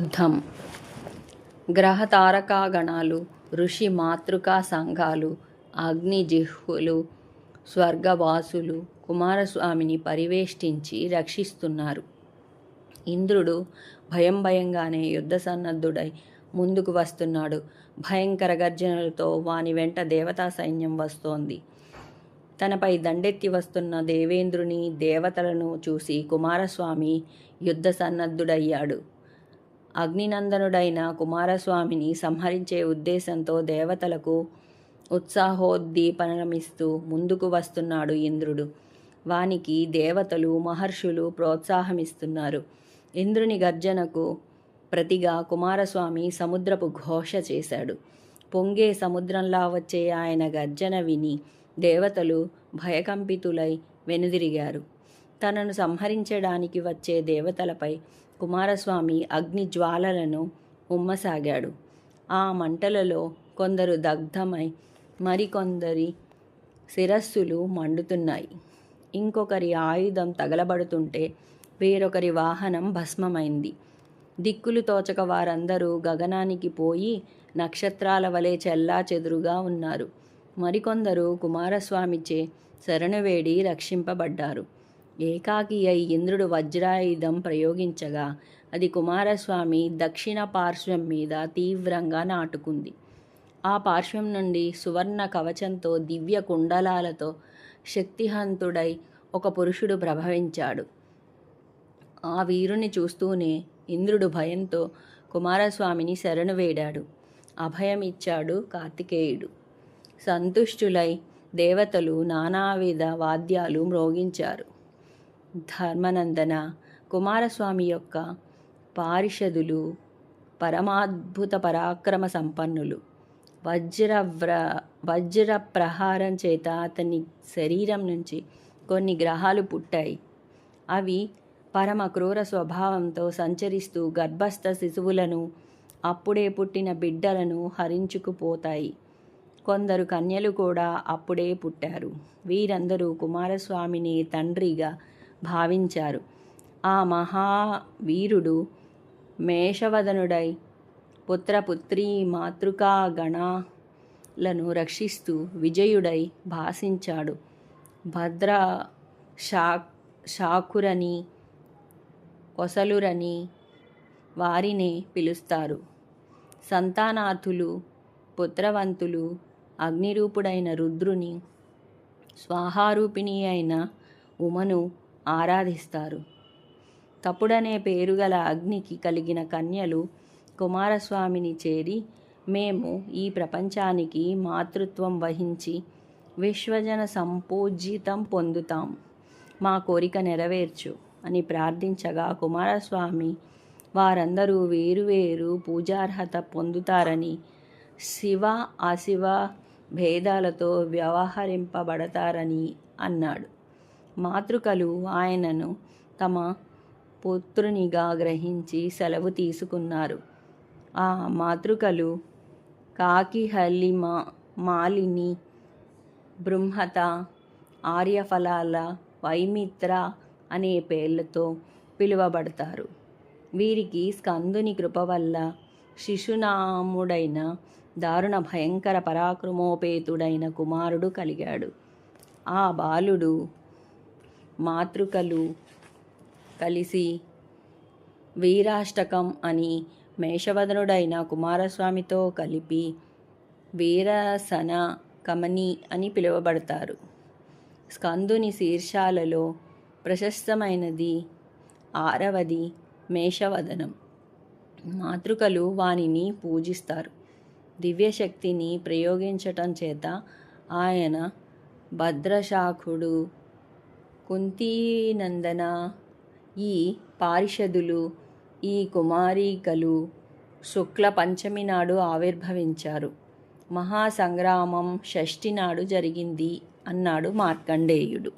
యుద్ధం. గ్రహ తారకాగణాలు, ఋషి మాతృకా సంఘాలు, అగ్నిజిహ్వులు, స్వర్గవాసులు కుమారస్వామిని పరివేష్టించి రక్షిస్తున్నారు. ఇంద్రుడు భయంగానే యుద్ధ సన్నద్ధుడై ముందుకు వస్తున్నాడు. భయంకర గర్జనలతో వాని వెంట దేవతా సైన్యం వస్తోంది. తనపై దండెత్తి వస్తున్న దేవేంద్రుని, దేవతలను చూసి కుమారస్వామి యుద్ధ సన్నద్ధుడయ్యాడు. అగ్నినందనుడైన కుమారస్వామిని సంహరించే ఉద్దేశంతో దేవతలకు ఉత్సాహోద్దీపనమిస్తూ ముందుకు వస్తున్నాడు ఇంద్రుడు. వానికి దేవతలు, మహర్షులు ప్రోత్సాహమిస్తున్నారు. ఇంద్రుని గర్జనకు ప్రతిగా కుమారస్వామి సముద్రపు ఘోష చేశాడు. పొంగే సముద్రంలా వచ్చే ఆయన గర్జన విని దేవతలు భయకంపితులై వెనుదిరిగారు. తనను సంహరించడానికి వచ్చే దేవతలపై కుమారస్వామి అగ్ని జ్వాలలను ఉమ్మసాగాడు. ఆ మంటలలో కొందరు దగ్ధమై మరికొందరి శిరస్సులు మండుతున్నాయి. ఇంకొకరి ఆయుధం తగలబడుతుంటే వేరొకరి వాహనం భస్మమైంది. దిక్కులు తోచక వారందరూ గగనానికి పోయి నక్షత్రాల వలె చెల్లాచెదురుగా ఉన్నారు. మరికొందరు కుమారస్వామిచే శరణువేడి రక్షింపబడ్డారు. ఏకాకి అయి ఇంద్రుడు వజ్రాయుధం ప్రయోగించగా అది కుమారస్వామి దక్షిణ పార్శ్వం మీద తీవ్రంగా నాటుకుంది. ఆ పార్శ్వం నుండి సువర్ణ కవచంతో, దివ్య కుండలాలతో శక్తిహంతుడై ఒక పురుషుడు ప్రభవించాడు. ఆ వీరుని చూస్తూనే ఇంద్రుడు భయంతో కుమారస్వామిని శరణు వేడాడు. అభయమిచ్చాడు కార్తికేయుడు. సంతుష్టులై దేవతలు నానావిధ వాద్యాలు మ్రోగించారు. ధర్మనందన, కుమారస్వామి యొక్క పారిషదులు పరమాద్భుత పరాక్రమ సంపన్నులు. వజ్ర ప్రహారం చేత అతని శరీరం నుంచి కొన్ని గ్రహాలు పుట్టాయి. అవి పరమ క్రూర స్వభావంతో సంచరిస్తూ గర్భస్థ శిశువులను, అప్పుడే పుట్టిన బిడ్డలను హరించుకుపోతాయి. కొందరు కన్యలు కూడా అప్పుడే పుట్టారు. వీరందరూ కుమారస్వామిని తండ్రిగా భావించారు. ఆ మహావీరుడు మేషవదనుడై పుత్రపుత్రీ మాతృకా గణాలను రక్షిస్తూ విజయుడై భాసించాడు. భద్ర శాకురని, కొసలురని వారినే పిలుస్తారు. సంతానార్థులు, పుత్రవంతులు అగ్నిరూపుడైన రుద్రుని, స్వాహారూపిణి అయిన ఉమను ఆరాధిస్తారు. తపుడనే పేరుగల అగ్నికి కలిగిన కన్యలు కుమారస్వామిని చేరి, మేము ఈ ప్రపంచానికి మాతృత్వం వహించి విశ్వజన సంపూజితం పొందుతాం, మా కోరిక నెరవేర్చు అని ప్రార్థించగా కుమారస్వామి వారందరూ వేరువేరు పూజార్హత పొందుతారని, శివ అశివ భేదాలతో వ్యవహరింపబడతారని అన్నాడు. మాతృకలు ఆయనను తమ పుత్రునిగా గ్రహించి సెలవు తీసుకున్నారు. ఆ మాతృకలు కాకిహల్లి, మాలిని, బృంహత, ఆర్యఫలాల, వైమిత్ర అనే పేర్లతో పిలువబడతారు. వీరికి స్కందుని కృప వల్ల శిశునాముడైన దారుణ భయంకర పరాక్రమోపేతుడైన కుమారుడు కలిగాడు. ఆ బాలుడు మాతృకలు కలిసి వీరాష్టకం అని మేషవదనుడైన కుమారస్వామితో కలిపి వీరసన కమని అని పిలువబడతారు. స్కందుని శీర్షాలలో ప్రశస్తమైనది 6వది మేషవదనం. మాతృకలు వానిని పూజిస్తారు. దివ్యశక్తిని ప్రయోగించటం చేత ఆయన భద్రశాఖుడు. కుంతీనందన, ఈ పారిషదులు, ఈ కుమారీకలు శుక్ల పంచమి నాడు ఆవిర్భవించారు. మహాసంగ్రామం షష్ఠి నాడు జరిగింది అన్నాడు మార్కండేయుడు.